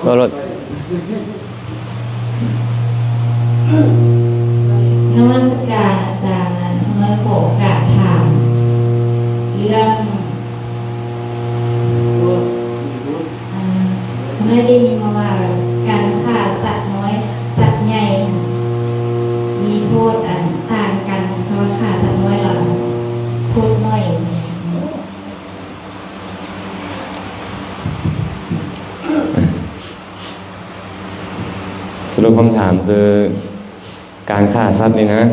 ก็รถนมัสการอาจารย์นั้นเมื่อขอโอกาสถามเรื่องเมื่อได้ยินมาว่าการฆ่าสัตว์น้อยสัตว์ใหญ่มีโทษต่างกันเพราะฆ่าสัตว์น้อยเราโทษน้อยสรุปคำถามคือการฆ่าสัตว์นี่นะ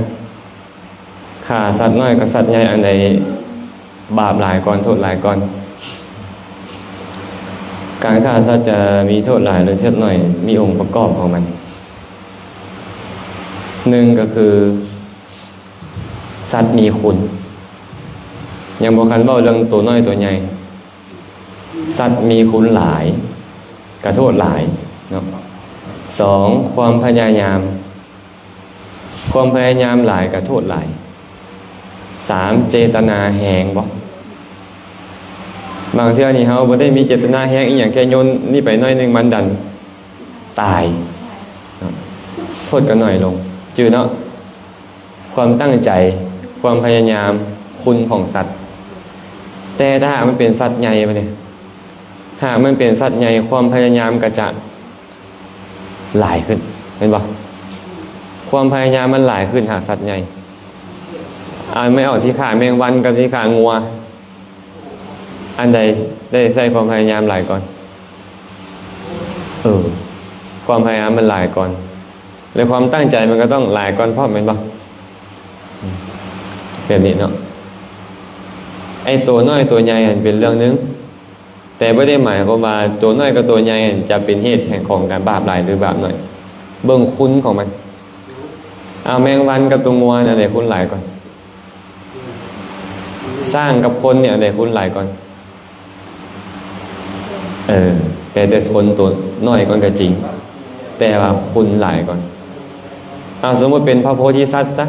ฆ่าสัตว์น้อยกับสัตว์ใหญ่อันใดบาปหลายก่อนโทษหลายก่อนการฆ่าสัตว์จะมีโทษหลายหรือโทษน้อยมีองค์ประกอบของมันหนึ่งก็คือสัตว์มีคุณยังบอกคันเว้าเรื่องตัวน้อยตัวใหญ่สัตว์มีคุณหลายกระโทษหลายเนาะสองความพยายามหลายกับโทษหลายสามเจตนาแหงบ่บางเทื่อนี่เฮาบ่ได้มีเจตนาแหงอีหยังแค่โยนนี่ไปหน่อยนึงมันดันตายโทษก็น้อยลงจือเนาะความตั้งใจความพยายามคุณของสัตว์แต่ถ้าหากมันเป็นสัตว์ใหญ่ไปเนี่ยหากมันเป็นสัตว์ใหญ่ความพยายามก็จะหลายขึ้นเห็นป่ะความพยายามมันหลายขึ้นหากสัตว์ใหญ่ไม่ออกสีขาแมงวันกับสีขางัวอันใดได้ใส่ความพยายามหลายก่อนความพยายามมันหลายก่อนและความตั้งใจมันก็ต้องหลายก่อนพร้อมเห็นป่ะแบบนี้เนาะไอ้ตัวน้อยตัวใหญ่เป็นเรื่องนึงแต่ไม่ได้หมายความว่าตัวน้อยกับตัวใหญ่จะเป็นเหตุแห่งของการบาปหลายหรือบาปน้อยเบิ่งคุณของมันเอาแมงวันกับตัวงัวอันไหนคุณหลายก่อนสร้างกับคนเนี่ยอันไหนคุณหลายก่อนแต่คนตัวน้อยก่อนก็จริงแต่ว่าคุณหลายก่อนสมมติเป็นพระโพธิสัตว์ซะ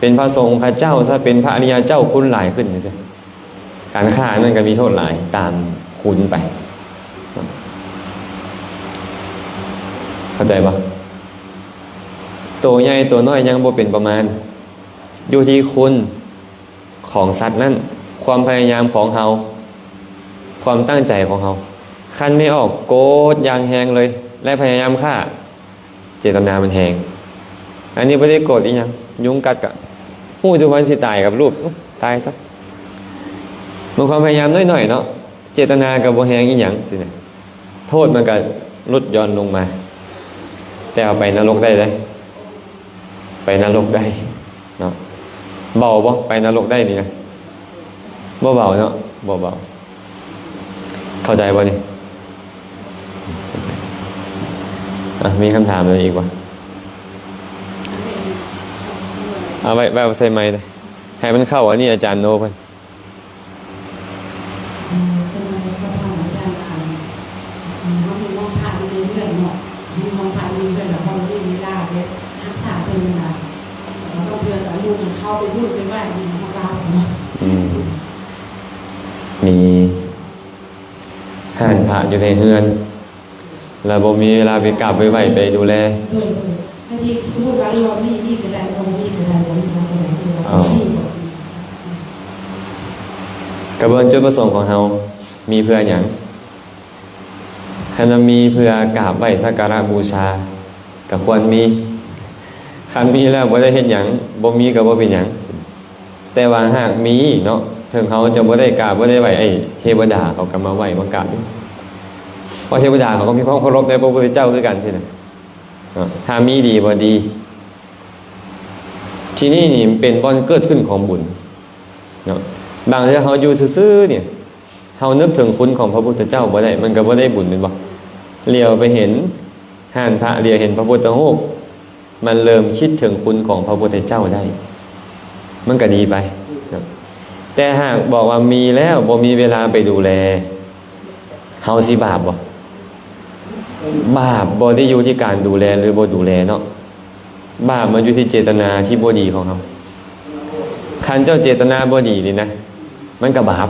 เป็นพระสงฆ์พระเจ้าซะเป็นพระอริยเจ้าคุณหลายขึ้นนี่สิการฆ่านั่นก็มีโทษหลายตามคุณไปเข้าใจปะตัวใหญ่ตัวน้อยยังบ่เป็นประมาณอยู่ที่คุณของสัตว์นั่นความพยายามของเฮาความตั้งใจของเฮาคันไม่ออกโกรธอย่างแหงเลยและพยายามฆ่าเจตนามันแหงอันนี้ไม่ได้โกรธอีกยังยุงกัดกะหู้ทุกวันสิตายกับรูปตายซะมันความพยายามน้อยๆเนาะเจตนากับบ่แหงอีหยังสิเนี่ยโทษมันก็ลดหย่อนลงมาแต่เอาไปนรกได้เลยไปนรกได้เนาะเบาบ่ไปนรกได้นี่นะบ่เบาเนาะบ่เบาเข้าใจบ่นี่มีคำถามอะไรอีกวะเอาไว้ใส่ไมค์เลยให้มันเข้าอันนี้อาจารย์โน้เพิ่นมีห่านพระอยู่ในเฮือนแล้วบ่มีเวลาไปกราบไปไหว้ไปดูแลกระบวนจุดประสงค์ของเรามีเพื่ออย่างคันมีเพื่อกราบไหว้สักการะบูชาก็ควรมีคันมีแล้วบ่ได้เฮ็ดหยังบ่มีก็บ่เป็นหยังแต่ว่าหากมีเนาะถึงเขาจะบ่ได้กราบบ่ได้ไหว้ไอ้เทวดาเขาก็มาไหว้มากราบเพราะเทวดาเขาก็มีความเคารพในพระพุทธเจ้าด้วยกันสินะถ้ามีดีบ่ดีที่นี่นี่เป็นบ่อนเกิดขึ้นของบุญเนาะบางทีเขาอยู่ซื่อๆเนี่ยเขานึกถึงคุณของพระพุทธเจ้าบ่ได้มันก็บ่ได้บุญเป็นบ่เลี้ยวไปเห็นห่านพระเลี้ยวเห็นพระพุทธรูปมันเริ่มคิดถึงคุณของพระพุทธเจ้าได้มันก็ดีไปแต่หากบอกว่ามีแล้วบ่มีเวลาไปดูแลเฮาสิบาปบ่ได้อยู่ที่การดูแลหรือบ่ดูแลเนาะ บาปมันอยู่ที่เจตนาที่บ่ดีของเขาคันเจ้าเจตนาบ่ดีนี่นะมันก็บาป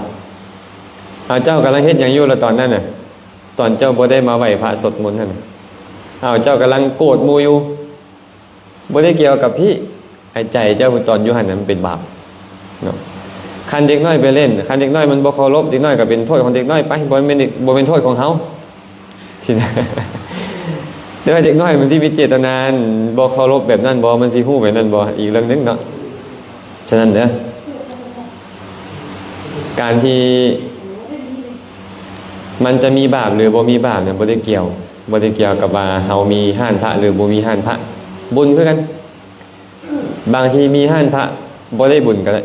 เอาเจ้ากำลังเฮ็ดหยังอยู่ละตอนนั้นน่ะตอนเจ้าบ่ได้มาไหว้พระสวดมนต์นั่นน่ะเอาเจ้ากำลังโกรธหมู่อยู่บ่ได้เกี่ยวกับพี่ไอ้ใจเจ้าตอนอยู่หั่นนั้นมันเป็นบาปเนาะคันเด็กน้อยไปเล่นคันเด็กน้อยมันบ่เคารพเด็กน้อยก็เป็นโทษของเด็กน้อยไปบ่เป็นโทษของเฮาสินะ แต่ว่าเด็กน้อยมันที่มีเจตนาบ่เคารพแบบนั้นบ่มันสิฮู้แบบนั้นบ่อีกเรื่องนึงเนาะฉะนั้นเด้อการที่มันจะมีบาปหรือบ่มีบาปเนี่ยบ่ได้เกี่ยวกับว่าเฮามีห้านพระหรือบ่มีห้านพระบุญคือกันบางทีมีห้านพระบ่ได้บุญก็ได้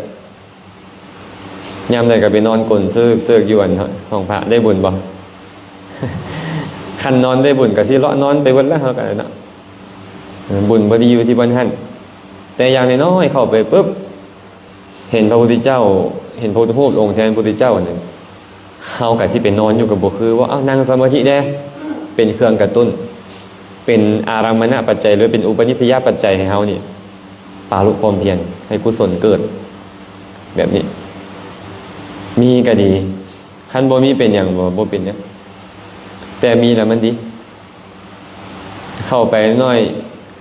ยามใดก็ไปนอนกลนเซิกอยู่อันห้องพระได้บุญบ่ คันนอนได้บุญก็สิเลาะนอนไปเบิดแล้วเฮาก็เนาะบุญบ่ได้อยู่ที่บ่หั่นแต่อย่างน้อยๆเข้าไปปุ๊บเห็นพระพุทธเจ้าเห็นพระพุทธรูปองค์แทนพระพุทธเจ้านั่นเฮาก็สิไปนอนอยู่กับบ่คือว่านั่งสมาธิแด้เป็นเครื่องกระตุ้นเป็นอารามณปัจจัยหรือเป็นอุปนิสัยปัจจัยให้เฮานี่ปาลุความเพียรให้กุศลเกิดแบบนี้มีก็ดีคันบ่มีเป็นหยังบ่เป็นหยังแต่มีแล้วมันดีเข้าไปน้อย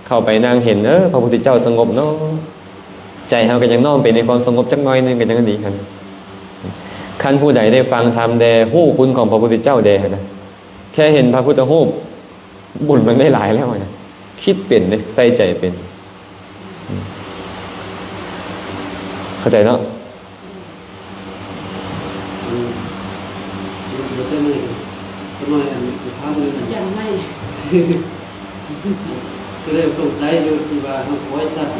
เข้าไปนั่งเห็นพระพุทธเจ้าสงบเนาะใจเฮาก็ยังน้อมไปในความสงบจักหน่อยนึงก็ยังดีครับคันผู้ใดได้ฟังธรรมแด่ฮู้คุณของพระพุทธเจ้าแด่นะแค่เห็นพระพุทธรูปบุญมันได้หลายแล้วนะคิดเป็นใส่ใจเป็นเข้าใจเนาะยังไม่ก็เลยสงสัยอยู่ที่ว่าเขาปล่อยสัตว์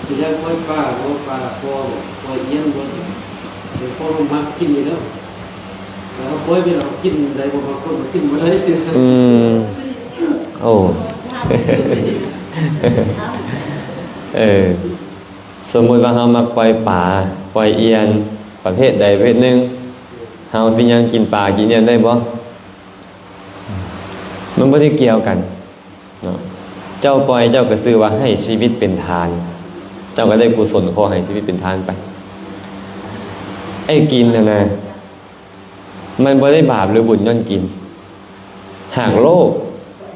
ที่จะปล่อยปลาเพราะปลาพอปล่อยเย็นบ่สิเดี๋ยวพอเรามักกินอยู่แล้วแล้วปล่อยไปเรากินได้บ่บางคนกินบ่ได้สิโอ้ สมมุติว่าเฮามักปล่อยปลาปล่อยเอียนประเภทใดประเภทหนึ่งเฮาสิยังกินปลากินเอียนได้บ่มันบ่ได้เกี่ยวกันเนาะเจ้าปล่อยเจ้าก็ชื่อว่าให้ชีวิตเป็นทาน เจ้าก็ได้กุศลขอให้ชีวิตเป็นทานไปไอ้กินน่ะนะมันบ่ได้บาปหรือบุญย้อนกินหากโลภ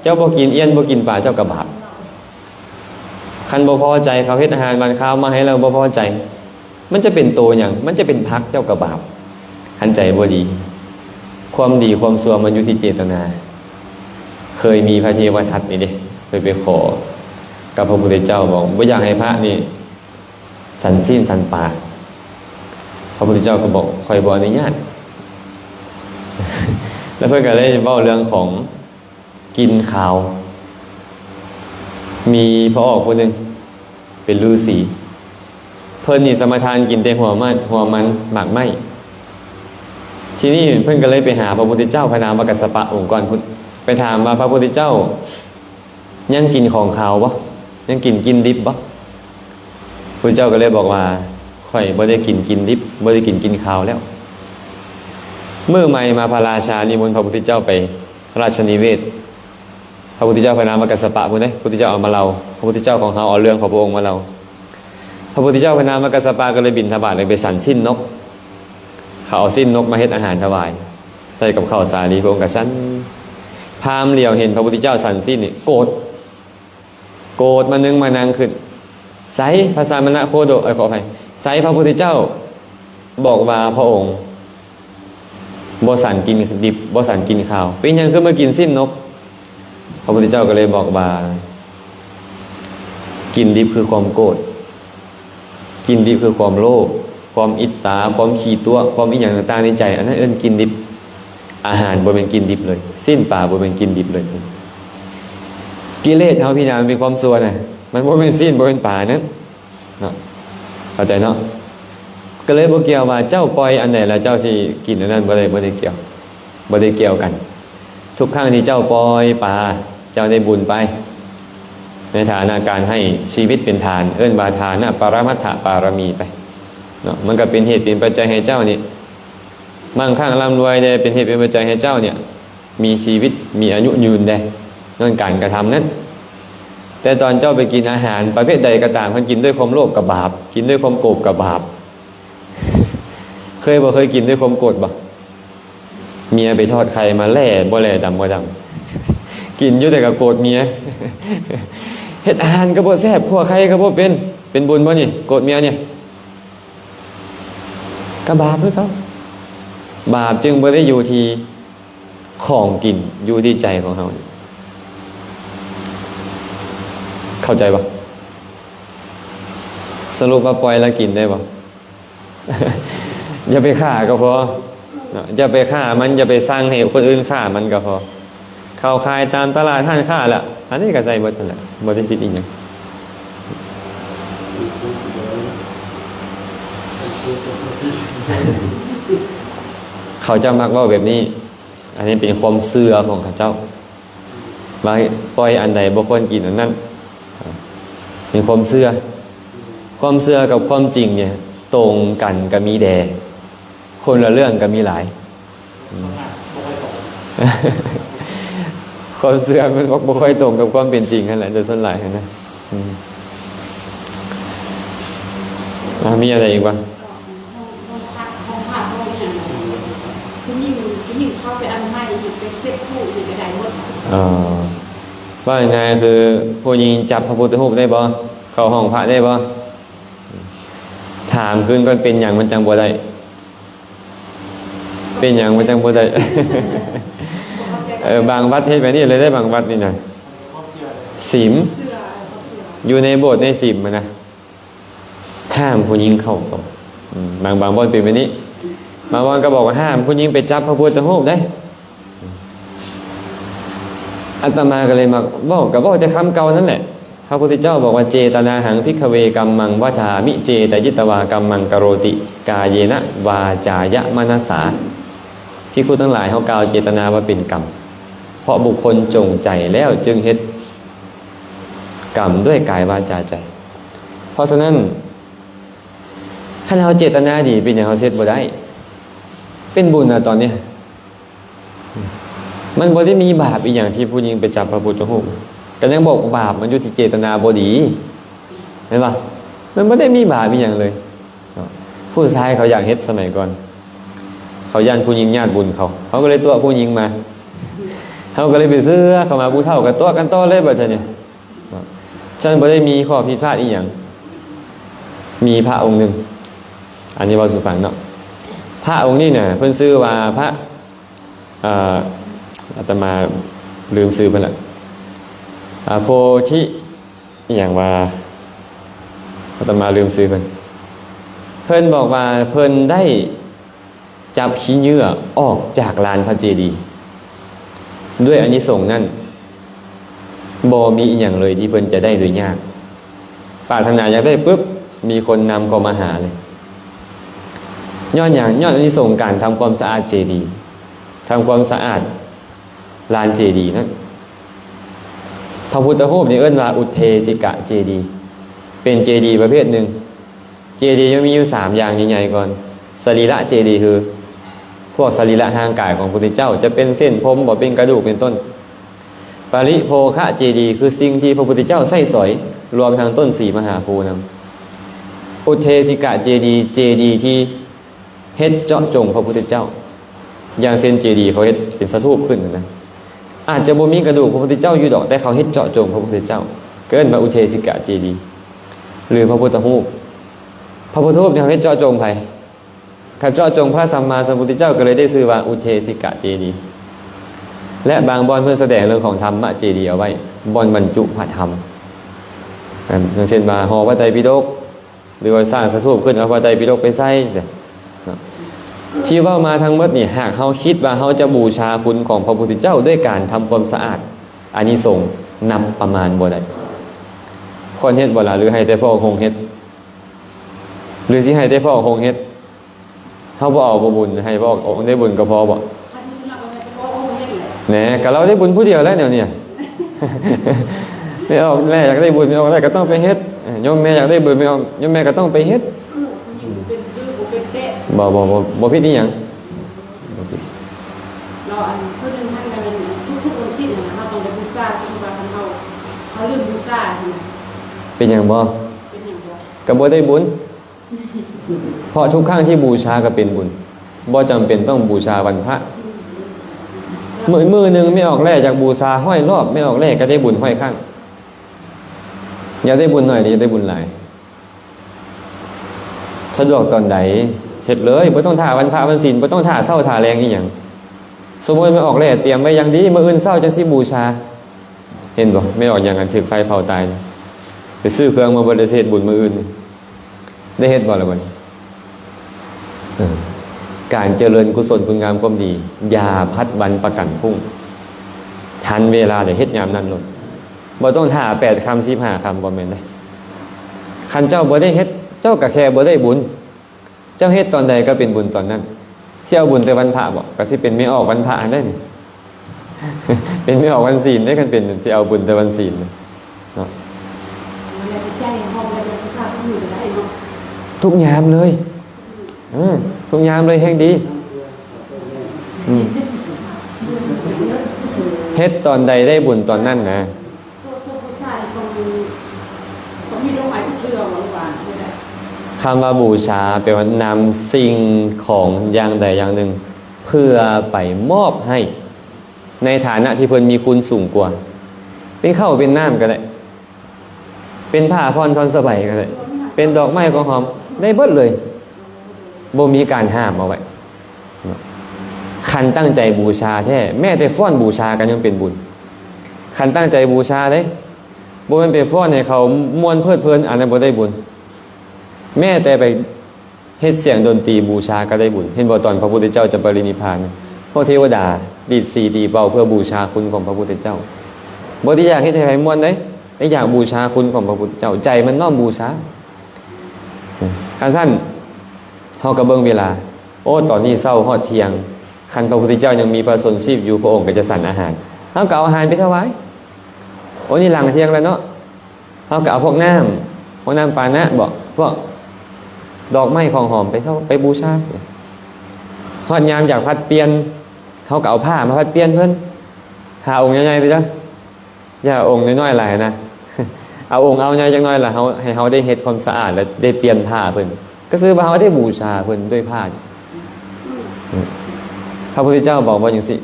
เจ้าบ่กินเอียนบ่กินปลาเจ้าก็บาปคันบ่พอใจเขาเฮ็ดอาหารบานข้าวมาให้เราบ่พอใจมันจะเป็นโตหยังมันจะเป็นภักเจ้าก็บาปคันใจบ่ดีความดีความชั่วมันอยู่ที่เจตนาเคยมีพระเทวทัตนี่เด้เคยไปขอกับพระพุทธเจ้าบอกบ่อยากให้พระนี่สันศีลสันปากพระพุทธเจ้าก็บอกค่อยบ่อนุญาต แล้วเพิ่นก็เลยเว้าเรื่องของกินข้าวมีพระออกคนหนึ่งเป็นฤาษีเพิ่นนี่สมทานกินแต่หัวมันหมากไหมทีนี้เพิ่นก็เลยไปหาพระพุทธเจ้าพระนามว่ากัสสปะองค์กรพุทธไปถามว่าพระพุทธเจ้ายังกินของขาวบ่ยังกินดิบบ่พระเจ้าก็เลยบอกว่าข่อยบ่ได้กินดิบบ่ได้กินขาวแล้วเมื่อใหม่มาพระราชานิมนต์พระพุทธเจ้าไปราชนิเวศพระพุทธเจ้าพระนามว่ากัสสปะพุ่นเด้พระพุทธเจ้าเอามาเล่าพระพุทธเจ้าของเขาเอาเรื่องของพระองค์มาเล่าพระพุทธเจ้าพระนามว่ากัสสปะก็เลยบิณฑบาตเลยไปสั่นสิ้นนกเขาเอาสิ้นนกมาเฮ็ดอาหารถวายใส่กับข้าวสาลีพระองค์ก็สั่นพราหมณ์เหลียวเห็นพระพุทธเจ้าสั่นสิ้นนี่โกรธมานึงมานังขึ้นไสพระสามณโคดมขออภัยไสพระพุทธเจ้าบอกว่าพระองค์บ่สั่นกินดิบบ่สั่นกินข้าวเป็นหยังคือมากินสิ้นนกพระพุทธเจ้าก็เลยบอกว่ากินดิบคือความโกรธกินดิบคือความโลภความอิจฉาความขี้ตัวความอีหยังต่างๆในใจอันนั้นเอิ้นกินดิบอาหารบ่เป็นกินดิบเลยสิ้นปลาบ่เป็นกินดิบเลยกิเลสเฮาพี่น้ามันเป็นความชั่วน่ะมันบ่เป็นสิ้นบ่เป็นปลานั้นเนาะเข้าใจเนาะก็เลยบ่เกี่ยวว่าเจ้าปล่อยอันไหนแล้วเจ้าสิกินอันนั้นบ่ได้เกี่ยวกันทุกครั้งที่เจ้าปล่อยปลาเจ้าได้บุญไปในฐานะการให้ชีวิตเป็นทานเอิ้นว่าทานะปรมัตถปารมีไปเนาะมันก็เป็นเหตุเป็นปัจจัยให้เจ้านี่มั่งคั่งร่ำรวยได้เป็นเหตุเป็นปัจจัยให้เจ้าเนี่ยมีชีวิตมีอายุยืนได้นั่นการกระทำนั้น แต่ตอนเจ้าไปกินอาหารประเภทใดก็ตามเพิ่นกินด้วยความโลภกับบาปกินด้วยความโกรธกับบาป เคยบ่เคยกินด้วยความโกรธบ่เมียไปทอดไข่มาแล่บ่แล่ดำบ่ดำ กินอยู่แต่ก็โกรธเมีย เฮ็ดอาหารก็บ่แซ่บคั่วไข่ก็บ่เป็นบุญบ่นี่โกรธเมียเนี่ยก็บาปคือเขาบาปจึงบ่ได้อยู่ที่ของกินอยู่ที่ใจของเฮาเข้าใจป่ะสรุปว่าปล่อยแล้วกินได้ป่ะ อย่าไปฆ่าก็พออย่าไปฆ่ามันอย่าไปสร้างให้คนอื่นฆ่ามันก็พอเข้าขายตามตลาดท่านฆ่าละอันนี้ก็ใจเบิดนั่นแหละบ่ได้ผิดอีกอย่างเขาจะมักเว้าแบบนี้ อันนี้เป็นความเชื่อของเขาเจ้าว่าปล่อยอันใดบ่ควรกินอันนั้นเป็นความเชื่อกับความจริงเนี่ยตรงกันก็มีแดคนละเรื่องก็มีหลาย ความเชื่อมันบ่ค่อยตรงกับความเป็นจริงนั่นแหละโดยส่วนหลายนะมีอะไรอีกบ้างเข้าไปอันใหม่อยู่ไปเซ็ตถูกอยู่กระไดหมด ว่าอย่างไงคือผู้หญิงจับพระพุทธรูปได้บ่เข้าห้องพระได้บ่ถามขึ้นก็เป็นอย่างมันจังบ่ได้เป็นอย่างมันจังบ่ได้ บางวัดเฮ็ดแบบนี้เลยได้บางวัดนี่นะศีลอยู่ในโบสถ์ในศีลมันนะห้ามผู้หญิงเข้าก็บางบ่อนเป็นแบบนี้บางวันก็บอกว่าห้ามผู้หญิงไปจับพระพุทธรูปได้อาตมาก็เลยมาบอกจะคำเก่านั่นแหละพระพุทธเจ้าบอกว่าเจตนาหังภิกขเวกัมมังวัฏามิเจตยิตวากัมมังกโรติกาเยนะวาจายะมนัสสาภิกขุทั้งหลายเขากล่าวเจตนาว่าเป็นกรรมเพราะบุคคลจงใจแล้วจึงเฮ็ดกรรมด้วยกายวาจาใจเพราะฉะนั้นถ้าเราเจตนาดีเป็นอย่างเขาเสร็จบ่ได้เป็นบุญนะตอนนี้มันบ่ได้มีบาปอีกอย่างที่ผู้หญิงไปจับพระพุทธรูปก็ยังบอกบาปมันอยู่ที่เจตนาบ่ดีเห็นป่ะมันไม่ได้มีบาปอีกอย่างเลยผู้ชายเขาอยากเฮ็ดสมัยก่อนเขาย่านผู้หญิงญาติบุญเขาก็เลยตัวผู้หญิงมาเขาก็เลยไปซื้อเขามาผู้เฒ่ากันตัวกันต่อเลยแบบนี้ฉันบ่ได้มีข้อผิดพลาดอีกอย่างมีพระองค์หนึ่งอันนี้ว่าสุฟังเนาะพระองค์นี้เนี่ยเพิ่นชื่อว่าพระอาตมาลืมชื่อเพิ่นละโพธิอย่างว่าอาตมาลืมชื่อเพิ่นบอกว่าเพิ่นได้จับขี้เหยื่อออกจากลานพระเจดีย์ด้วยอานิสงส์นั้นบ่มีอีกอย่างเลยที่เพิ่นจะได้โดยยากปรารถนาอยากได้ปุ๊บมีคนนำเข้ามาหาเลยย้อนอานิสงส์การทำความสะอาดเจดีย์ทำความสะอาดลานเจดีย์นั้นพระพุทธรูปนี่เอิ้นว่าอุเทสิกะเจดีย์เป็นเจดีย์ประเภทหนึ่งเจดีย์ยังมีอยู่3อย่างใหญ่ๆก่อนสรีระเจดีย์คือพวกสรีระทางกายของพระพุทธเจ้าจะเป็นเส้นผมบ่เป็นกระดูกเป็นต้นปริโภคะเจดีย์คือสิ่งที่พระพุทธเจ้าใส่สอยรวมทั้งต้น4มหาโพธิ์นำอุเทสิกะเจดีย์ที่เฮ็ดเจาะจงพระพุทธเจ้าอย่างเช่นเจดีย์เขาเฮ็ดเป็นสถูปขึ้นนะอาจจะบ่มีกระดูกพระพุทธเจ้าอยู่ดอกแต่เขาเฮ็ดเจาะจงพระพุทธเจ้าเกินมาอุเทสิกะเจดีย์หรือพระพุทธรูปเนี่ยเฮ็ดเจาะจงไผถ้าเจาะจงพระสัมมาสัมพุทธเจ้าก็เลยได้ชื่อว่าอุเทสิกะเจดีย์และบางบ่อนเพื่อแสดงเรื่องของธรรมะเจดีย์เอาไว้บ่อนบรรจุพระธรรมอย่างเช่นว่าหอพระไตรปิฎกหรือว่าสร้างสถูปขึ้นเอาพระไตรปิฎกไปใส่ที่ว่ามาทั้งหมดนี่หากเฮาคิดว่าเฮาจะบูชาคุณของพระพุทธเจ้าด้วยการทำความสะอาดอานิสงส์นับประมาณบ่ได้คนเฮ็ดบ่ล่ะหรือให้แต่พ่อคงเฮ็ดหรือสิให้แต่พ่อคงเฮ็ดเฮาบ่เอาบ่บุญให้พ่อองค์ได้บุญก็พอบ่แหน่ก็เราได้บุญผู้เดียวแล้วเดี๋ยวนี้ ไม่ออกแม่อยากได้บุญไม่ออกได้ก็ต้องไปเฮ็ดโยมแม่อยากได้บุญไม่ออกโยมแม่ก็ต้องไปเฮ็ดบ่ผิดอีหยังบ่ผิดเราอันเพิ่นท่านกันทุกๆวันสิ้นนะเราต้องได้บูชาซึ่งว่าเขาลืมบูช ชาเนี่ย เป็นอย่างบ่ เป็นอย่างบ่ ก็บ่ได้บุญ เพราะทุกครั้งที่บูชาก็เป็นบุญบ่จำเป็นต้องบูชาวันพระมือหนึงไม่ออกแรกจากบูชาห้อยรอบไม่ออกแรกก็ได้บุญห้อยข้างอยากได้บุญหน่อยดีได้บุญหลายสะดวกตอนใดเฮ็ดเลยบ่ต้องท่าวันพระวันศีลบ่ต้องท่าเช้าท่าแรงอีหยังสมมุติไม่ออกแรกเตรียมไว้อย่างดีมื้ออื่นเช้าจังสิบูชาเห็นบ่ไม่ออกอย่างนั้นถึกไฟเผาตายไปซื้อเครื่องมาบ่ได้เฮ็ดบุญมื้ออื่นได้เฮ็ดบ่ล่ะบัดการเจริญกุศลคุณงามความดีอย่าพัดวันประกันพรุ่งทันเวลาเดี๋ยวเฮ็ดยามนั้นโลดบ่ต้องท่า8คำ15คำบ่แม่นเด้คันเจ้าบ่ได้เฮ็ดเจ้าก็แค่บ่ได้บุญเจ้าเฮ็ดตอนใดก็เป็นบุญตอนนั้นสิเอาบุญแต่วันพระบ่ก็สิเป็นไม่ออกวันพระได้นี่ เป็นไม่ออกวันศีลได้กันเป็นสิเอาบุญแต่วันศีลเนาะ มันจะใจห้องมันจะทราบอยู่ได้เนาะ ทุกยามเลยทุกยามเลยแห่งดีเฮ็ดตอนใดได้บุญตอนนั้นนะตัวผู้ชายต้องมีดอกไม้ทุกเรื่องหวานไม่ได้ คำว่าบูชาแปลว่านำสิ่งของอย่างใดอย่างหนึ่งเพื่อไปมอบให้ ในฐานะที่เพิ่นมีคุณสูงกว่าเป็นข้าวเป็นน้ำก็ได้เป็นผ้าพรทอนสบายก็ได้เป็นดอกไม้ของหอมได้เบิดเลยบ่มีการห้ามเอาไว้คันตั้งใจบูชาแท้แม้แต่ฟ้อนบูชากันยังเป็นบุญคันตั้งใจบูชาเด้บ่แม่นไปฟ้อนให้เขาม่วนเพลิดเพลินอันนั้นบ่ได้บุญแม้แต่ไปเฮ็ดเสียงดนตรีบูชาก็ได้บุญเห็นบ่ตอนพระพุทธเจ้าจะปรินิพพานพวกเทวดาดีดสีดีเป่าเพื่อบูชาคุณของพระพุทธเจ้าบ่ได้อยากเฮ็ดให้ไผม่วนเด้แต่อยากบูชาคุณของพระพุทธเจ้าใจมันน้อมบูชาคันสั้นเฮาก็เบิ่งเวลาโอ้ตอนนี้เช้าฮอดเที่ยงคันพระพุทธเจ้ายังมีพระชนชีพอยู่พระองค์ก็จะสั่นอาหารเฮาก็เอาอาหารไปถวายโอ้นี่หลังเที่ยงแล้วเนาะเฮาก็เอาพวกน้ำปานะบ่พวกดอกไม้ของหอมไปบูชาฮอดยามอยากพัดเปลี่ยนเฮาก็เอาผ้ามาพัดเปลี่ยนเพิ่นหาองค์ใหญ่ๆไปจ้ะอย่าองค์น้อยๆหลายนะ เอาองค์เอาใหญ่จังน้อยล่ะเฮาให้เฮาได้เฮ็ดความสะอาดและได้เปลี่ยนผ้าเพิ่นก็คือว่าเฮาได้บูชาเพิ่นด้วยผ้าพระพุทธเจ้าบอกว่าจังซี่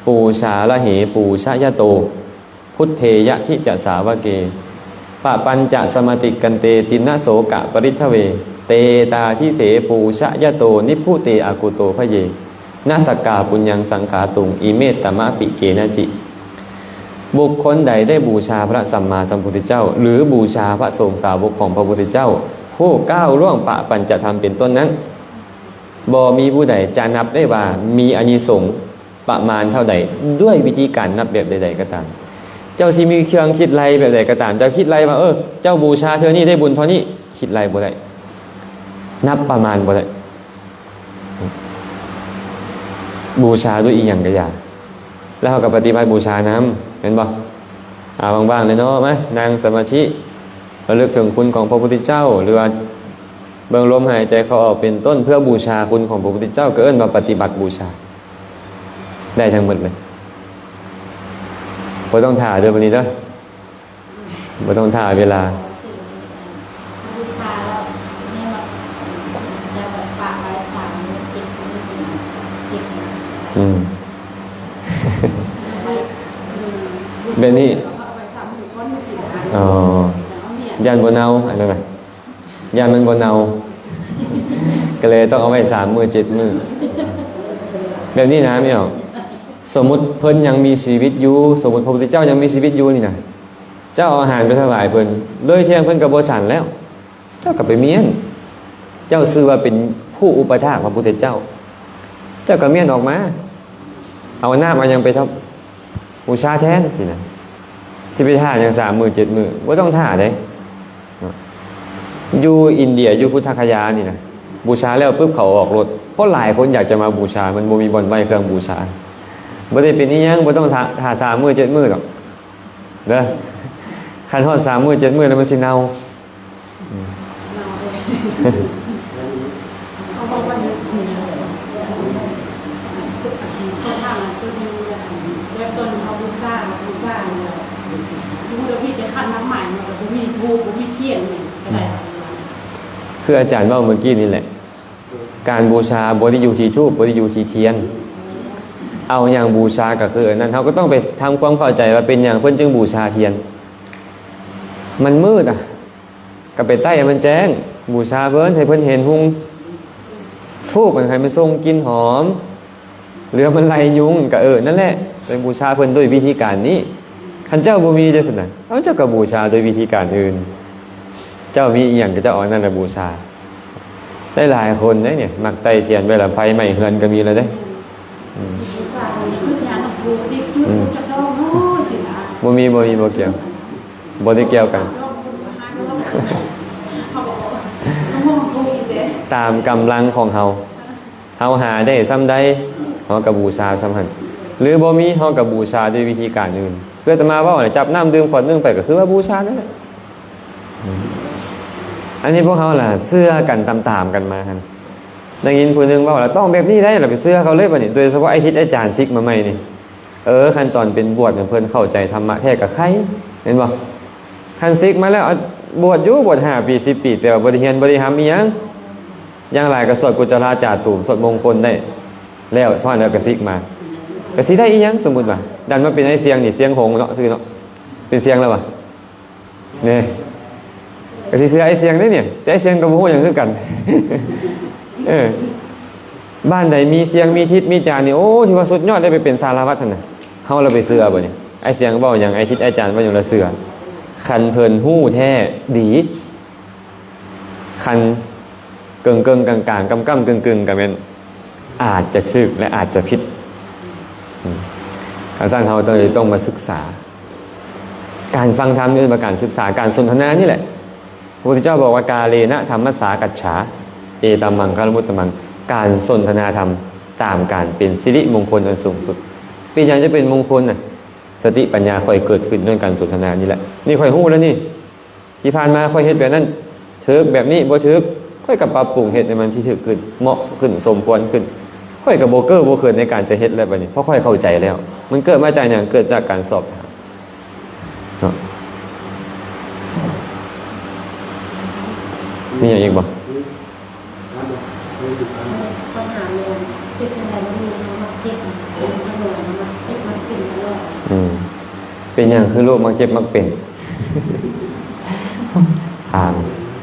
ปูชาละเหปูชยโตพุทเทยะทิจะสาวเกปะปัญจะสมติกันเตตินะโสกะปริทเวเตตาทิเสปูชยโตนิพุเตอากุโตพะเยนาสกกาปุญญังสังขาตุงอิเมตตมะปิเกนะจิบุคคลใดได้บูชาพระสัมมาสัมพุทธเจ้าหรือบูชาพระสงฆ์สาวกของพระพุทธเจ้าผู้ก้าวล่วงปะปัญจะทำเป็นต้นนั้นบ่มีผู้ใดจะนับได้ว่ามีอานิสงส์ประมาณเท่าใดด้วยวิธีการนับแบบใดๆก็ตามเจ้าสิมีเครื่องคิดไรแบบใดก็ตามเจ้าคิดไรว่าเจ้าบูชาเธอนี่ได้บุญเท่านี้คิดไรบ่ได้นับประมาณบ่ได้บูชาด้วยอีหยังก็อย่าแล้วเราก็ปฏิบัติบูชาน้ำเห็นบ่บ้างๆเลยเนาะมั้ยนั่งสมาธิระลึกถึงคุณของพระพุทธเจ้าหรือว่าเบิ่งลมหายใจเข้าออกเป็นต้นเพื่อบูชาคุณของพระพุทธเจ้าก็เอิ้นว่าปฏิบัติบูชาได้ทั้งหมดเลยบ่ต้องท่าเด้อบัดนี้เด้อบ่ต้องท่าเวลาบูชาแล้วเนี่ยมันจะแบบปะไว้3มื้อติดแบบนี้ยันบนเอาอันนั้นน่ะยันมันบนเอาก็เลยต้องเอาไว้3 มื้อ 7 มื้อแบบนี้นะไม่เอาสมมุติเพิ่นยังมีชีวิตอยู่สมมุติพระพุทธเจ้ายังมีชีวิตอยู่นี่นะเจ้าเอาอาหารไปถวายเพิ่นเลยเที่ยงเพิ่นก็บ่ฉันแล้วเจ้าก็ไปเมียนเจ้าชื่อว่าเป็นผู้อุปถากพระพุทธเจ้าเจ้าก็เมียนออกมาเอาหน้ามายังไปทำบูชาแทนสินะสิไปท่าอย่าง3 มื้อ 7 มื้อบ่ต้องท่าเด้อยู่อินเดียอยู่พุทธคยานี่นะบูชาแล้วปุ๊บเขาออกรถเพราะหลายคนอยากจะมาบูชามันบ่มีบ่อนไว้เครื่องบูชาบ่ได้เป็นอีหยังบ่ต้องท่า3 มื้อ 7 มื้อหรอกเด้อคันฮอด3 มื้อ 7 มื้อแล้วมันสิเน่าเขาบอกว่าเขาทำตัวนี้แบบต้นเขาบูชาเนี่ย มมุติว่าพี่จะขั้นน้ำใหม่มันก็บ่มีทูบบ่มีเทียนนี่ก็ได้ คืออาจารย์ว่าเมื่อกี้นี่แหละ การบูชาบ่ได้อยู่ที่ธูปบ่ได้อยู่ที่เทียน เอาอย่างบูชาก็คืออันนั้นเขาก็ต้องไปทำความเข้าใจว่าเป็นอย่างเพิ่นจึงบูชาเทียน มันมืดอ่ะก็ไปใต้ให้มันแจ้ง บูชาเพิ่นให้เพิ่นเห็นหุงทูบมันให้มันทรงกลิ่นหอมเหลือมันไล่ยุงก็นั่นแหละเป็นบูชาเพิ่นด้วยวิธีการนี้คันเจ้าบ่มีได้ซั่นน่ะเอาเจ้าก็บูชาโดยวิธีการอื่น เจ้ามีอีหยังก็เจ้าเอานั่นน่ะบูชาได้หลายคนได้เนี่ยมักไต้เทียนเวลาไฟไหม้เฮือนก็มีแล้วเด้ ผู้ชายขึ้นยานทูบดิบอยู่จะดองโอ้ยสินะ บ่มีบ่เกี่ยวบ่ได้เกี่ยวกัน เขาบอกว่าน้องทูบอีกเด้ ตามกำลังของเฮาหาได้ซ้ำใดเฮาก็บูชาซ้ำหั่นหรือบ่มีเฮาก็บูชาด้วยวิธีการอื่นเพื่อจะมาว่าจับน้ำดื่มขวดนึงไปก็คือว่าบูชานั่นแหละอันนี้พวกเขาล่ะเสื้อกันตามๆกันมาหั่นได้ยินผู้นึงว่าต้องแบบนี้ได้ล่ะไปเสื้อเขาเลยบัดนี้โดยเฉพาะไอ้ทิศอาจารย์ซิกมาใหม่นี่ขั้นตอนเป็นบวชเพิ่นเข้าใจธรรมะแท้กับใครเห็นบ่คันซิกมาแล้วบวชอยู่บวช5 ปี10 ปีแต่ว่าบ่ได้เรียนบ่ได้ทำอีหยังอย่างไรก็สวดกุจราจาตูมสวดมงคลได้แล้วสอนแล้วก็ซิกมากสิได้อีหยังสมมุติว่าดันมาเป็นไอ้เสียงนี่เสียงหงส์เนาะซื่อเนาะเป็นเสียงแล้วว่ะนี่ก็สิเสือไอ้เสียงได้เนี่ยแต่ไอ้เสียงก็บ่ฮู้หยังคือกัน บ้านใดมีเสียงมีทิศมีจานนี่โอ้ที่ว่าสุดยอดได้ไปเป็นสารวัตรนั่นน่ะเฮาเราไปเสือบ่เนี่ยไอ้เสียงเว้าหยังไอ้ทิศไอ้จานว่าหยังละเสือคันเพิ่นฮู้แท้ดีคันเกิงกลางๆกำกึ่งก็แม่นอาจจะถูกและอาจจะผิดการสร้างเราต้องมาศึกษาการฟังธรรมนี่เป็นการศึกษาการสนทนานี่แหละพระพุทธเจ้าบอกว่ากาเลนะธรรมสากัจฉาเอตัมมังคารมุตตมังการสนทนาธรรมตามการเป็นสิริมงคลอันสูงสุดเป็นอย่างจะเป็นมงคลน่ะสติปัญญาค่อยเกิดขึ้นด้วยการสนทนานี่แหละนี่ค่อยฮู้แล้วนี่ที่ผ่านมาค่อยเฮ็ดแบบนั้นถึกแบบนี้บ่ถึกค่อยกับปรับปรุงเฮ็ดให้มันที่ถึกขึ้นเหมาะขึ้นสมควรขึ้นค่อยกับโบเกอร์โบเขินในการจะเฮ็ดแล้วบัดนี้เพราะค่อยเข้าใจแล้วมันเกิดมาจากอย่างเกิดจากการสอบถามเนาะมีอย่างอีกบ่ ปัญหาเลยเป็นอะไรมันมีมันเจ็บมันปวดมันเจ็บมันเป็นตลอด เป็นอย่างคือโรคมักเจ็บมักเป็น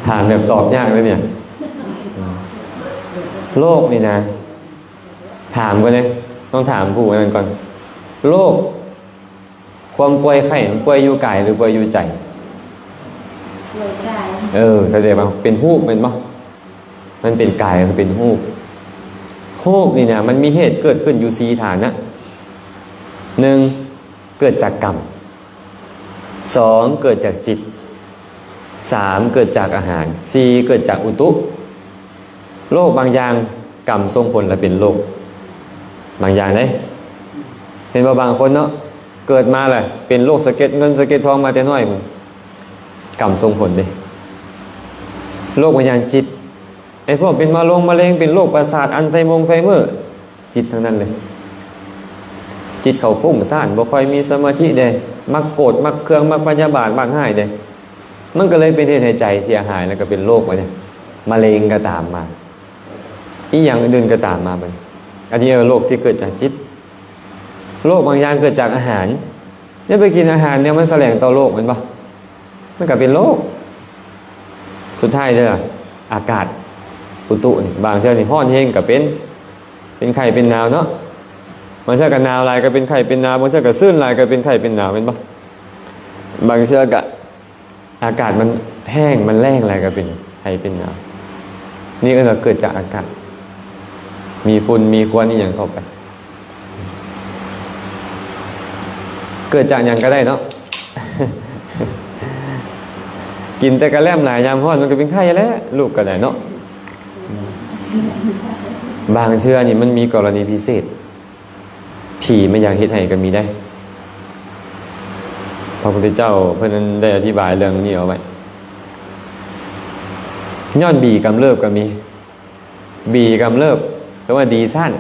ถามแบบตอบยากเลยเนี่ยโรคนี่นะถามก่อนเลยต้องถามผู้นั้นก่อนโรคความป่วยไข้ป่วยอยู่กายหรือป่วยอยู่ใจ ป่วยใจ แสดงว่าเป็นหูบเป็นปะมันเป็นกายคือเป็นหูบหูบนี่นะมันมีเหตุเกิดขึ้นอยู่4 ฐานนะ 1. เกิดจากกรรม 2. เกิดจากจิต 3. เกิดจากอาหาร 4. เกิดจากอุตุโรคบางอย่างกรรมส่งผลและเป็นโรคบางอย่างได้เห็นว่าบางคนเนาะเกิดมาแหละเป็นโรคสะเก็ดเงินสะเก็ดทองมาแต่น้อยมึงกรรมส่งผลเด้โรคบางอย่างจิตไอ้พวกเป็นมะเร็งเป็นโรคประสาทอัลไซเมอร์จิตทั้งนั้นเลยจิตเขาฟุ้งซ่านบ่ค่อยมีสมาธิเด้มักโกรธมักเคืองมักพยาบาทมักให้เด้มันก็เลยเป็นเหตุให้ใจเสียหายแล้วก็เป็นโรคไปเนี่ยมะเร็งก็ตามมาอีกอย่างอื่นก็ตามมาไปอันนี้โรคที่เกิดจากจิตโรคบางอย่างเกิดจากอาหารเนี่ยไปกินอาหารเนี่ยมันแสลงต่อโรคมันปะมันก็เป็นโรคสุดท้ายเด้ออากาศอุตุนี่บางเทื่อนี่ร้อนแห้งก็เป็นไข้เป็นหนาวเนาะบางเทื่อก็หนาวหลายก็เป็นไข้เป็นหนาวบางเทื่อก็ซึ้นหลายก็เป็นไข้เป็นหนาวเป็นปะบางเทื่อก็อากาศมันแห้งมันแล้งอะไรก็เป็นไข้เป็นหนาวนี่ก็เกิดจากอากาศมีฝุ่นมีควันนี่อย่างเข้าไปเกิดจากอย่างก็ได้เนาะ กินแต่กระแลมหลายยามร้อนมันก็เป็นไข้แล้วลูกก็ได้เนาะบางเทื่อนี่มันมีกรณีพิเศษผีไม่อยากเฮ็ดให้ก็มีได้พระพุทธเจ้าเพิ่นนั้นได้อธิบายเรื่องนี้เอาไว้ย้อนบีกำเริบก็มีบีกำเริบแปลว่าดีสั้น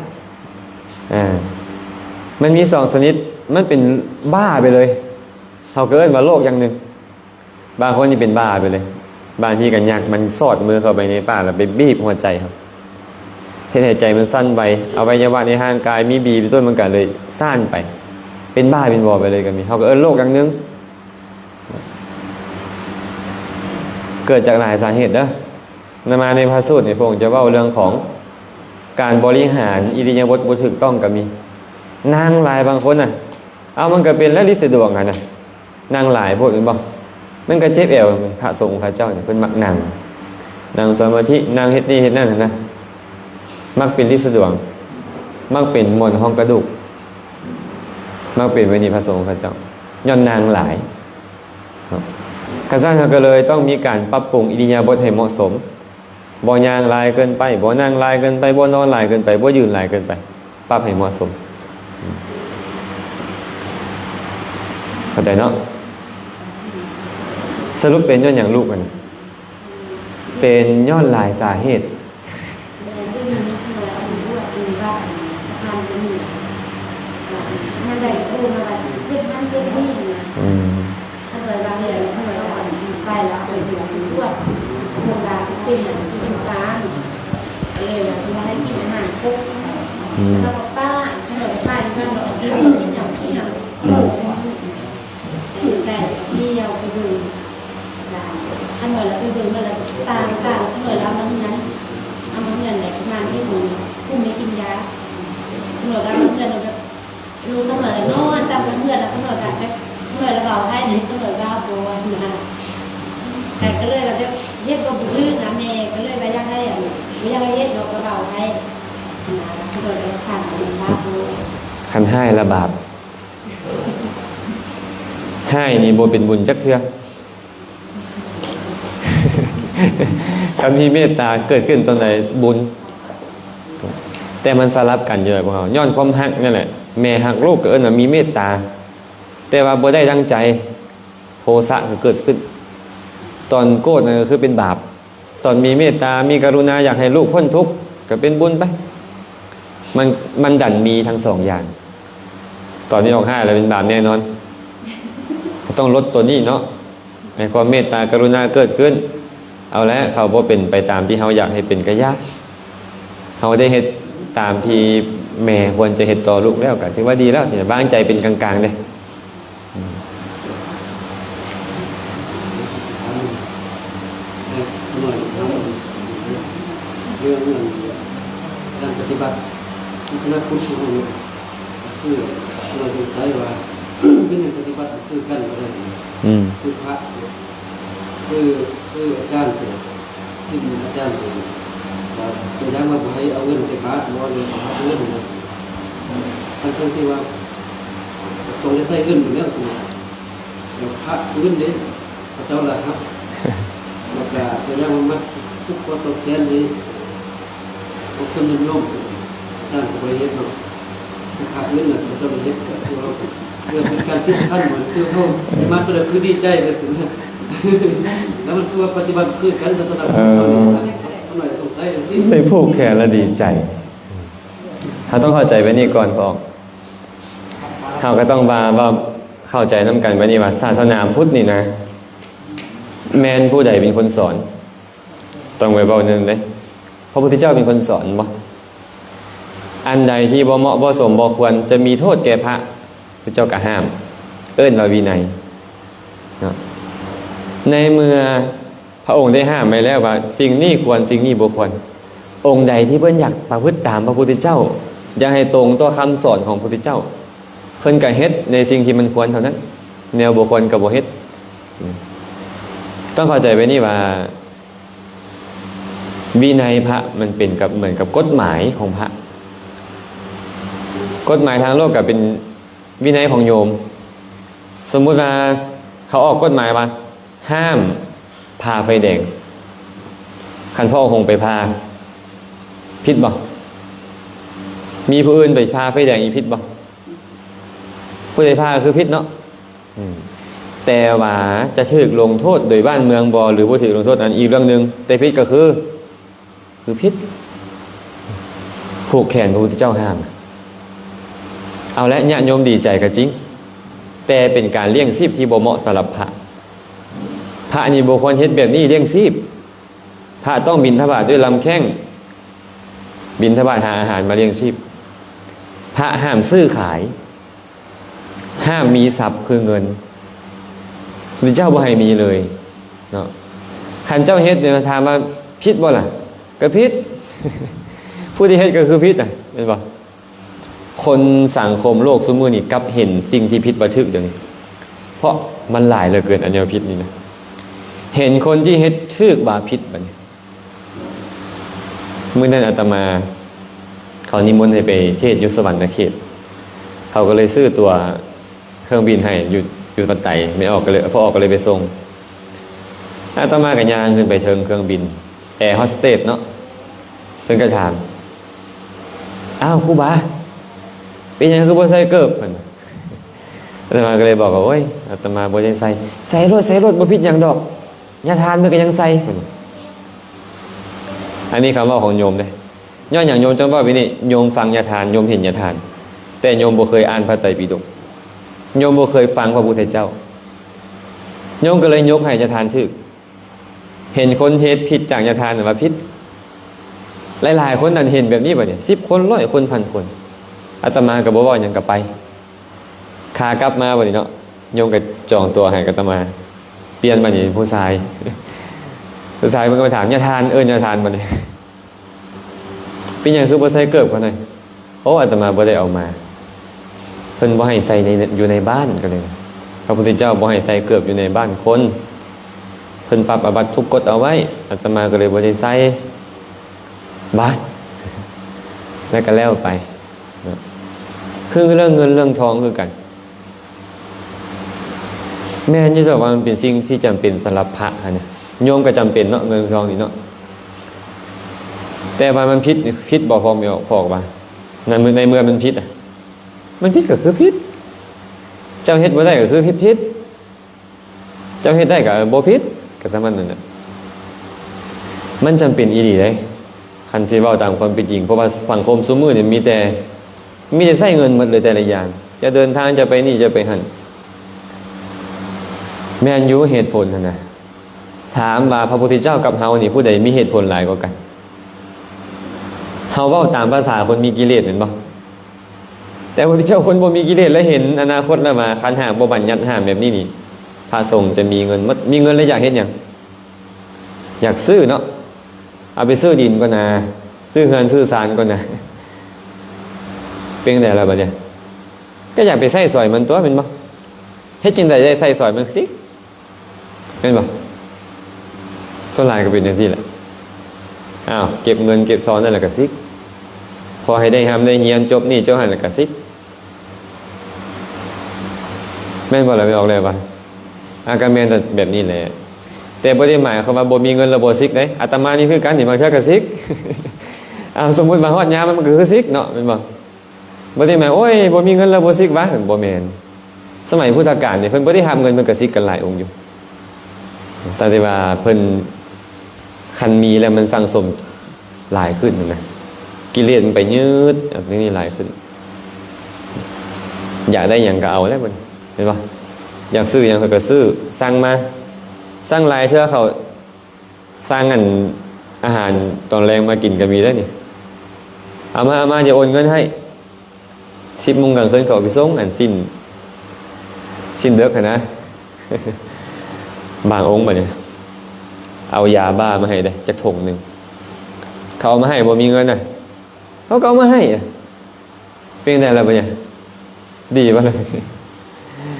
มันมี2 ชนิดมันเป็นบ้าไปเลย เขาก็เอิ้นว่าโรคอย่างหนึ่งบางคนนี่เป็นบ้าไปเลยบางทีกันยากมันสอดมือเข้าไปในปากแล้วไปบีบหัวใจครับเฮ็ดให้ใจมันสั้นไปเอาไว้ยวะในร่างกายมีบีบต้นมันก็เลยสั้นไปเป็นบ้าเป็นบอไปเลยก็มีเขาก็เอิ้นโรคอย่างหนึ่งเกิดจากหลายสาเหตุเด้อนำมาในพระสูตรเนี่ยพระองค์จะเว้าเรื่องของการบริหารอิริยาบถบ่ถูกต้องก็มีนั่งหลายบางคนน่ะเอามันก็เป็นแล้วลิสะดวกอ่ะนะนั่งหลายพวกนี้บ่มันก็เจ็บเอวพระสงฆ์พระเจ้าเนี่ยเพิ่นมักนั่งสมาธินั่งเฮ็ดนี่เฮ็ดนั่นนะมักเป็นลิสะดวกมักเป็นมนต์ห้องกระดูกมักเป็นไว้นี่พระสงฆ์พระเจ้าย้อนนางหลายกษัตริย์ก็เลยต้องมีการปรับปรุงอิริยาบถให้เหมาะสมบ่ย่างหลายเกินไปบ่นั่งหลายเกินไปบ่นอนหลายเกินไปบ่ยืนหลายเกินไปปรับให้เหมาะสมเข้าใจเนาะสรุปเป็นย้อนอย่างลูกมันเป็นย้อนหลายสาเหตุถ้าเลยบางเรื่องถ้าเลยเราไปแล้วไปหัวไปทั่วโรงพยาบาลเป็นเหมือนที่ฟ้าเลยว่าให้กินอาหารครบแล้วก็ป้าถ้าเลยป้าถ้าเรากินอย่างอยู่แต่ที่เราไปดูถ้าเลยเราไปดูเมื่อไรตาถ้าเลยเรามันนั้นเอามันเงินไหนประมาณที่หนูผู้ไม่กินยาถ้าเลยเราเงินเราจะรู้ถ้าเลยนอนตามเพื่อนแล้วถ้าเลยแบบเมื่อเราให้เนี่ยก็เลยว่าบัวนะแต่ก็เลยแบบเย็ดก็บุรื้อนะเมย์ก็เลยไปย่างให้ไม่ย่างให้เย็ดเราก็เบาให้นะก็เลยผ่านเป็นว่าบัว คันให้ละบาปให้นี่บ่เป็นบุญจักเทื่อ ถ้ามีเมตตาเกิดขึ้นตอนไหนบุญแต่มันสลับกันเยอะพวกเราย้อนความฮักนั่นแหละแม่ฮักลูกก็เอิ้นว่ามีเมตตาแต่ว่าบ่ได้ตั้งใจโทสะก็เกิดขึ้นตอนโกรธนั่นก็คือเป็นบาปตอนมีเมตตามีกรุณาอยากให้ลูกพ้นทุกข์ก็เป็นบุญไปมันดันมีทั้งสองอย่างตอนนี้ออกให้แล้วเป็นบาปแน่นอนต้องลดตัวนี้เนาะในความเมตตากรุณาเกิดขึ้นเอาแล้วเขาบ่เป็นไปตามที่เฮาอยากให้เป็นก็ยากเฮาได้เฮ็ดตามที่แม่ควรจะเฮ็ดต่อลูกแล้วก็ถือว่าดีแล้วสิบ้างใจเป็นกลางๆเด้หน่อยเรื่องการปฏิบัติศาสนาพุทธของเราคือเราสงสัยว่าเป็นอย่างปฏิบัติคือกันอะไรคือพระคืออาจารย์เสด็จที่มีอาจารย์เสด็จว่าเป็นอย่างว่าให้เอาเงินใส่พระนอนเอาเงินนะทั้งที่ว่าตรงได้ใส่เงินอยู่แล้วสมมติพระเงินเนี่ยพระเจ้าละครับแล้วก็เป็นอย่างว่ามัดทุกคนตกแทนนี้เขาขึ้นเป็นโยมสิด้านบริเวณเราพระเงินน่ะพระเจ้าบริเวณก็คือเราเพื่อเป็นการที่ท่านเหมือนคือเขามาก็เลยคือดีใจไปสินะแล้วมันคือว่าปฏิบัติคือการศาสนาของเราเนี่ยต้องหน่อยสงสัยสิได้ผูกแขนและดีใจเราต้องเข้าใจไว้นี่ก่อนพอเราก็ต้องว่าเข้าใจน้ำกันไว้นี่ว่าศาสนาพุทธนี่นะแม่นผู้ใดเป็นคนสอนต้องไว้เบานั่นเลยพระพุทธเจ้าเป็นคนสอนบ่อันใดที่บ่เหมาะบ่สมบ่ควรจะมีโทษแก่พระพระเจ้าก็ห้ามเอิ้นว่าวินัยในเมื่อพระองค์ได้ห้ามไว้แล้วว่าสิ่งนี้ควรสิ่งนี้บ่ควรองค์ใดที่เพิ่นอยากประพฤติตามพระพุทธเจ้าอยากให้ตรงต่อคำสอนของพระพุทธเจ้าเพิ่นก็เฮ็ดในสิ่งที่มันควรเท่านั้นแนวบ่ควรก็บ่เฮ็ดต้องเข้าใจไว้นี่ว่าวินัยพระมันเป็นกับเหมือนกับกฎหมายของพระกฎหมายทางโลกก็เป็นวินัยของโยมสมมุติว่าเขาออกกฎหมายว่าห้ามพาไฟแดงคันพ่อคงไปพาผิดบ่มีผู้อื่นไปพาไฟแดงอีผิดบ่ผู้ใดพาคือผิดเนาะแต่ว่าจะถูกลงโทษโดยบ้านเมืองบ่หรือบ่ถูกลงโทษอันอีกเรื่องนึงแต่ผิดก็คือผิดผูกแขนพระพุทธเจ้าห้ามเอาละญาติโยมดีใจก็จริงแ แต่เป็นการเลี้ยงชีพที่บ่เหมาะสำหรับพระพระนี่บ่ควรเฮ็ดแบบนี้เลี้ยงชีพพระต้องบิณฑบาตด้วยลำแข้งบิณฑบาตหาอาหารมาเลี้ยงชีพพระห้ามซื้อขายห้ามมีทรัพย์คือเงินพระเจ้าบ่ให้มีเลยเนาะคันเจ้าเฮ็ดเนี่ยถามว่าผิดบ่ล่ะก็ผิด ผู้ที่เฮ็ดก็คือผิดน่ะเห็นบ่คนสังคมโลกซุมื้อนี้กลับเห็นสิ่งที่ผิดบ่ทึกเดี๋ยวนี้เพราะมันหลายเหลือเกินอันแนวผิดนี่นะเห็นคนที่เฮ็ดทึกบาผิดบัดนี้มื้อนั้นอาตมาเขานิมนต์ให้ไปเทศน์อยู่สวรรค์เขตเขาก็เลยซื้อตัวเครื่องบินให้อยู่ปัตไตไม่ออกก็เลยพอออกก็เลยไปส่งอาตมากับยางขึ้นไปเทิงเครื่องบินแอร์โฮสเตสเนาะเพิ่นก็ถามอ้าวครูบาเป็นยังคือบ่ใส่เกิบเพิ่นอาตมาก็เลยบอกว่าโอ้ยอาตมาบ่ได้ใส่รถบ่ผิดหยังดอกญาทานมันก็ยังใส่เพิ่นอันนี้คำว่าของโยมเด้ย้อนอย่างโยมจังว่าวินี่โยมฟังญาทานโยมเห็นญาทานแต่โยมบ่เคยอ่านพระไตรปิฎกโยมบ่เคยฟังพระพุทธเจ้าโยมก็เลยยกให้ญาทานถึกเห็นคนเฮ็ดผิดจากญาทานว่าผิดหลายๆคนนั่นเห็นแบบนี้บ่เนี่ย10คน100คน1,000คนอาตมาก็บ่เว้าหยังก็ไปขากลับมาบ่นี่เนาะโยมก็จองตัวให้อาตมาเปลี่ยนมานี่ผู้ชายเพิ่นก็มาถามญาทานญาทานบ่นี่เป็นหยังคือบ่ใส่เกิบกันหน่อยโอ้อาตมาบ่ได้เอามาเพิ่นบ่ให้ใส่อยู่ในบ้านก็เลยพระพุทธเจ้าบ่ให้ใส่เกิบอยู่ในบ้านคนเพิ่นปรับอาบัติทุกกฎเอาไว้อาตมาก็เลยบ่ได้ใส่บาดแล้วก็แล้วไปคือเรื่องเงินเรื่องทองคือกันแม่นอยู่แต่ว่ามันเป็นสิ่งที่จำเป็นสำหรับพระเนี่ยโยมก็จำเป็นเนาะเงินทองนี่เนาะแต่ว่ามันพิษบ่พอมีพอกว่าในเมื่อมันพิษอ่ะมันพิษก็คือพิษเจ้าเฮ็ดบ่ได้ก็คือพิษเจ้าเฮ็ดได้ก็บ่พิษก็สามันนั่นน่ะมันจำเป็นอีหลีเด้คันสิเว้าตามความเป็นจริงเพราะว่าสังคมซุมื้อนี่มีแต่ใช้เงินหมดเลยแต่ละอย่างจะเดินทางจะไปนี่จะไปหั่นแม่นอยู่เหตุผลหั่นน่ะถามว่าพระพุทธเจ้ากับเฮานี่ผู้ใดมีเหตุผลหลายกว่ากันเฮาเว้าตามภาษาคนมีกิเลสแม่นบ่แต่พระพุทธเจ้าคนบ่มีกิเลสแล้วเห็นอนาคตแล้วมาขันธ์ห้าบ่บัญญัติห้ามแบบนี้นี่พระสงฆ์จะมีเงินมีเงินแล้วอยากเฮ็ดหยังอยากซื้อเนาะเอาไปซื้อดินก่อนนะซื้อเฮือนซื้อศาลก่อนนะเป็นจังได๋ล่ะบัดเนี้ยก็อยากไปใส่ซอยมันตัวแม่นบ่เฮ็ดจังได๋ได้ใส่ซอยมันสิแม่นบ่ส่วนหลายก็เป็นจังซี่แหละอ้าวเก็บเงินเก็บทองนั่นแหละก็สิพอให้ได้ทำได้เรียนจบนี่จบหันแล้วก็สิแม่นบ่ล่ะไม่ออกเลยว่าอาการแม่นแบบนี้แหละแต่บ่ได้หมายความว่าบ่มีเงินแล้วบ่สิกเด้อาตมานี่คือกันนี่บางเทื่อก็สิกอ้าวสมมุติว่าฮอดยามมันก็คือสิกเนาะแม่นบ่บ่ได้หมายโอ้ยบ่มีเงินแล้วบ่สิกวะบ่แม่นสมัยพุทธกาลนี่เพิ่นบ่ได้ทำเงินมันก็สิกกันหลายองค์อยู่แต่ว่าเพิ่นคันมีแล้วมันสั่งสมหลายขึ้นนะกิเลสมันไปยืดแบบนี้หลายขึ้นอยากได้อย่างก็เอาแล้วมันเห็นปะอยากซื้ออย่างก็ซื้อสั่งมาสั่งหลายเทื่อเขาสร้างอาหารตอนแรงมากินก็มีได้นี่เอามาจะโอนเงินให้10 โมงกลางคืนเขาไปส่งสิ้นเดือนนะ บางองค์แบบนี้เอายาบ้ามาให้ได้จักถุงหนึ่งเขาเอามาให้บ่มีเงินน่ะเขาก็เอามาให้เพียงแต่อะไรบ่เนี่ยดีป่ะเลย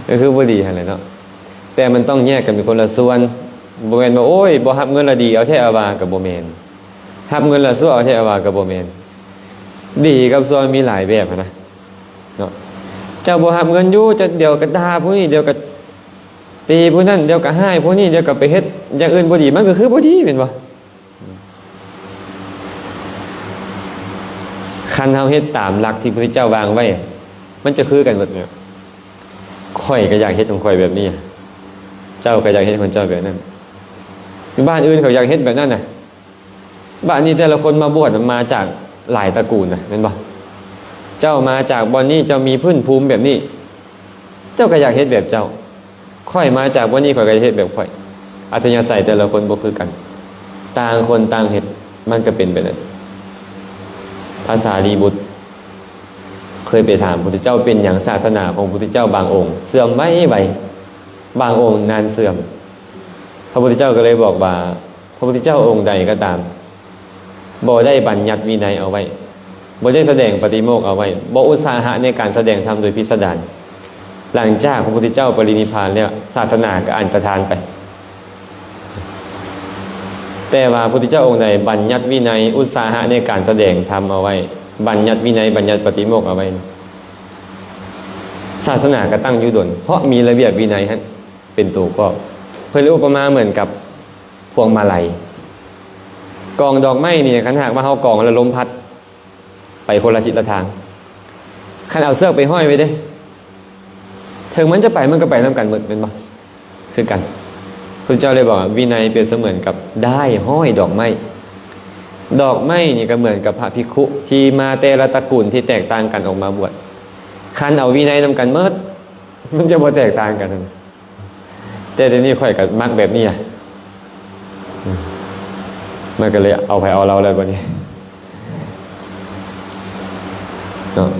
ก็คือบ่ดีอะไรเนาะแต่มันต้องแยกกันเป็นคนละส่วนบ่แม่นว่าโอ้ยบ่รับเงินละดีเอาแท้เอาว่าก็บ่แม่นรับเงินละซั่วเอาแท้เอาว่าก็บ่แม่นดีกับซั่วมีหลายแบบนะเนาะเจ้าบ่รับเงินอยู่จะเดี๋ยวก็ด่าผู้นี้เดี๋ยวก็ตีผู้นั้นเดี๋ยวก็ให้ผู้นี้เดี๋ยวก็ไปเฮ็ดอย่างอื่นบ่ดีมันก็คือบ่ดีแม่นบ่คันเฮาเฮ็ดตามหลักที่พระพุทธเจ้าวางไว้มันจะคือกันหมดเนี่ยข่อยก็อยากเฮ็ดของข่อยแบบนี้เจ้าก็อยากเฮ็ดของเจ้าแบบนั้นบ้านอื่นเขาอยากเฮ็ดแบบนั้นน่ะบ้านนี้แต่ละคนมาบวชมาจากหลายตระกูลน่ะแม่นบ่เจ้ามาจากบ่อนนี้เจ้ามีพื้นภูมิแบบนี้ จ้าก็อยากเฮ็ดแบบเจ้าค่อยมาจากวันนี้ข่อยก็เฮ็ดแบบข่อยอัธยาศัยแต่ละคนบ่คือกันต่างคนต่างเฮ็ดมันก็เป็นแบบนั้นภาษาลีบุตรเคยไปถามพระพุทธเจ้าเป็นอย่างศาสนาของพระพุทธเจ้าบางองค์เสื่อมไว้บางองค์นานเสื่อมพระพุทธเจ้าก็เลยบอกว่าพระพุทธเจ้าองค์ใดก็ตามบ่ได้บัญญัติวินัยเอาไว้บ่ได้แสดงปฏิโมกข์เอาไว้บ่อุตสาหะในการแสดงธรรมโดยพิสดารหลังจากพระพุทธเจ้าปรินิพพานแล้วศาสนาก็อันตรธานไปแต่ว่าพระพุทธเจ้าองค์ใดบัญญัติวินัยอุตสาหะในการแสดงธรรมเอาไว้บัญญัติวินัยบัญญัติปฏิโมกข์เอาไว้ศาสนาก็ตั้งอยู่ดนเพราะมีระเบียบวินัยฮะเป็นตัวก็เพื่ออุปมาเหมือนกับพวงมาลัยกองดอกไม้นี่คันหากว่าเฮากองแล้วลมพัดไปคนละทิศละทางคันเอาเสื้อไปห้อยไว้เด้ถึงมันจะไปมันก็ไปนำกันหมดเป็นบ่คือกันพระเจ้าเลยบอกว่าวินัยเปรียบเสมือนกับได้ห้อยดอกไม้ดอกไม้นี่ก็เหมือนกับพระภิกขุที่มาแต่ละตระกูลที่แตกต่างกันออกมาบวชคันเอาวินัยนำกันเมิดมันจะบ่แตกต่างกันแต่เดี๋ยวนี้ค่อยก็มักแบบนี้อ่ะมันก็เลยเอาไปเอาเราเลยบัดนี้เนาะ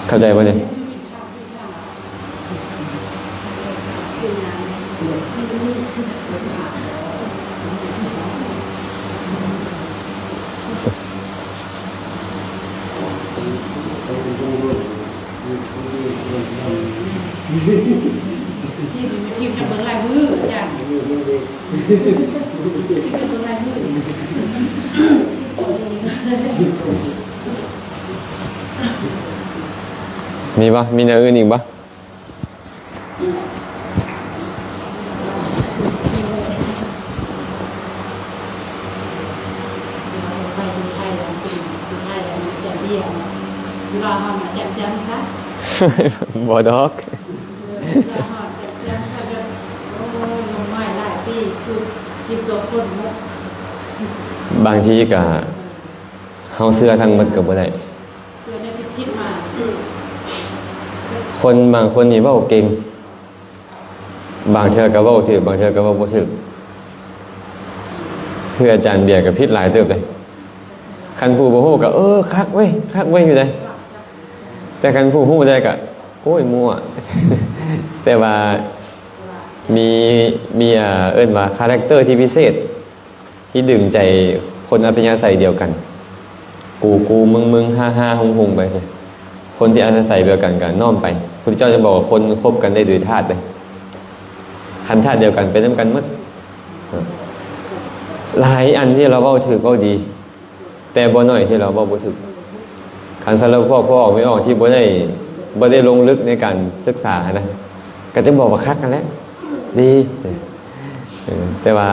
เข้าใจป่ะเนี่ยทีมจะเบิ่งลายมือจ้ะทีมจะเบิ่งลายมือมีปะมีแนวอื่นอีกปะไปดูไทยแล้วดูไทยแล้วจะเรียนรอห้องจะเสียงซะ บอดอก รอห้องจะเสียงซะแบบโอ้ยลงไม้หลายปีสุดที่สุดคนมุก บางทีก็เฮาเสื้อทั้งหมดก็บ่ได้ เสื้อได้คิดมา คนบางคนนี่เว้าเก่งบางเทื่อก็เว้าถูกบางเทื่อก็เว้าบ่ถูกเพื่ออาจารย์เบียร์ก็ผิดหลายเติบเลยคันผู้บ่ฮู้ก็คักเว้ยอยู่ได้แต่คันผู้ฮู้ได้ก็โอ้ยมั่ว แต่ว่ามีเอิ้นว่าคาแรคเตอร์ที่พิเศษที่ดึงใจคนอัธยาศัยเดียวกันกูมึงฮ่าฮงๆไปเลยคนที่อัธยาศัยเดียวกันน้อมไปพุทธเจ้าจะบอกว่าคนคบกันได้โดยธาตุเลยคันธาตุเดียวกันเป็นน้ำกันหมดหลายอันที่เราเว้าถูกเว้าดี แต่บ่น้อยที่เราเว้าบ่ถูกคันสารพวกพ่อออกไม่ออกที่บ่ได้ลงลึกในการศึกษานะก็จะบอกว่าคักกันแหล้วดีแต่ว่า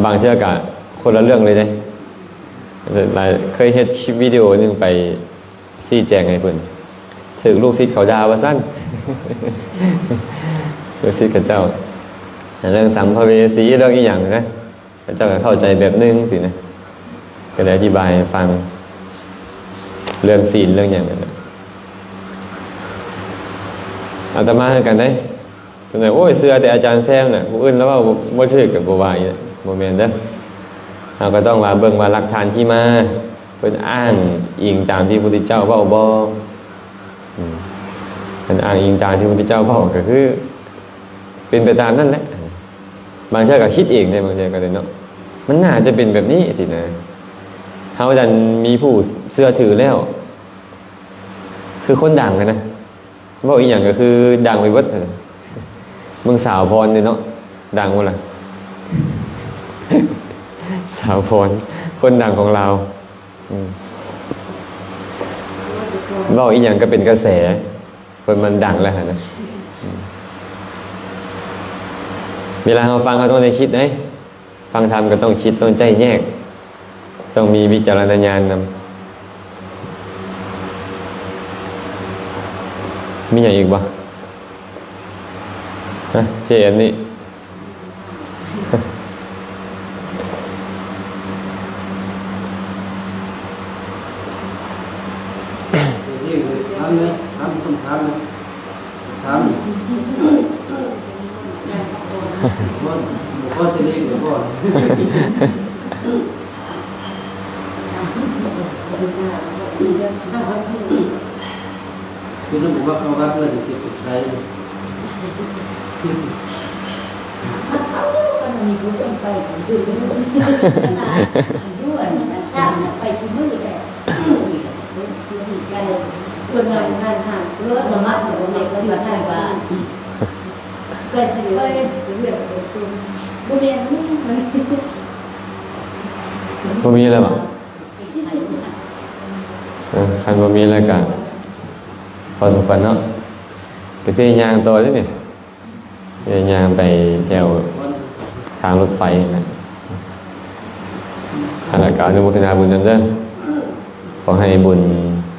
บางเทื่อก็คนละเรื่องเลยเด้เคยเฮ็ดคลิปวิดีโอนึงไปชี้แจงให้เพิ่นถึงลูกศิษย์เขาด่าว่าซั่น ลูกศิษย์กับเจ้าเรื่องสัมภเวสีเรื่องอีหยังนะเจ้าก็เข้าใจแบบนึงสินะก็เลยอธิบายให้ฟังเรื่องศีลเรื่องอย่างนั้นอาตมากันได้จนไหนโอ้ยเสื้อแต่อาจารย์แซมน่ะผู้อื่นแล้วว่าบ่ถูกกับบ่ว่าอีกบ่แม่นเด้อเราก็ต้องว่าเบิ่งว่าหลักฐานที่มาเพิ่นอ้างอิงตามที่พระพุทธเจ้าเว้าบ่เพิ่นอ้างอิงตามที่พระพุทธเจ้าเว้าก็คือเป็นไปตามนั้นแหละบางเทื่อก็คิดเองได้บางเทื่อก็ได้เนาะมันน่าจะเป็นแบบนี้สินะเฮาดันมีผู้เชื่อถือแล้วคือคนดังนะเว้าอีหยังก็คือดังไปเบิดมึงสาวพรนี่เนาะดังบ่ล่ะ สาวพรคนดังของเราเว้าอีหยังก็เป็นกระแสคนมันดังแล้วนะเวลาเราฟังเราต้องได้คิดนะฟังธรรมก็ต้องคิดต้องใจแยกต้องมีวิจารณญาณนำมีอย่างอีกบ่ฮะเจอันนี้นี่ถาม ามนะถามอีกว่าพ่อจะเรียกหรือพ่อคือต้องบอกว่าเขาวัดเพื่อนติดกับใคร มีผู้คนไปดูด้วยข้ามไปชิ้นมืดเลยคือดีใจตัวหน่อยงานห่างเลือดมัดหัวเด็กแล้วได้ว่าเกิดสิ่งเลยเรียกไปซุ่มบุเรียนนี่มัน บ่มีแล้วบ่คันบ่มีแล้วก็พอสมควรเนาะก็สิย่างต่อเด้นี่ย่างไปแถวทางรถไฟนะแล้วก็อนุโมทนาบุญนำเด้อขอให้บุญ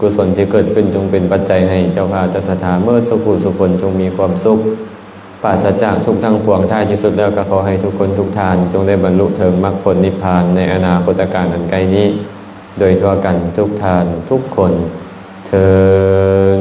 กุศลที่เกิดขึ้นจงเป็นปัจจัยให้เจ้าภาพเจ้าสถานเมื่อสุขสุคนจงมีความสุขปราศจากทุกข์ทั้งปวงท้ายที่สุดแล้วก็ขอให้ทุกคนทุกท่านจงได้บรรลุถึงมรรคผลนิพพานในอนาคตการอันไกลนี้โดยทั่วกันทุกท่านทุกคนเทอญ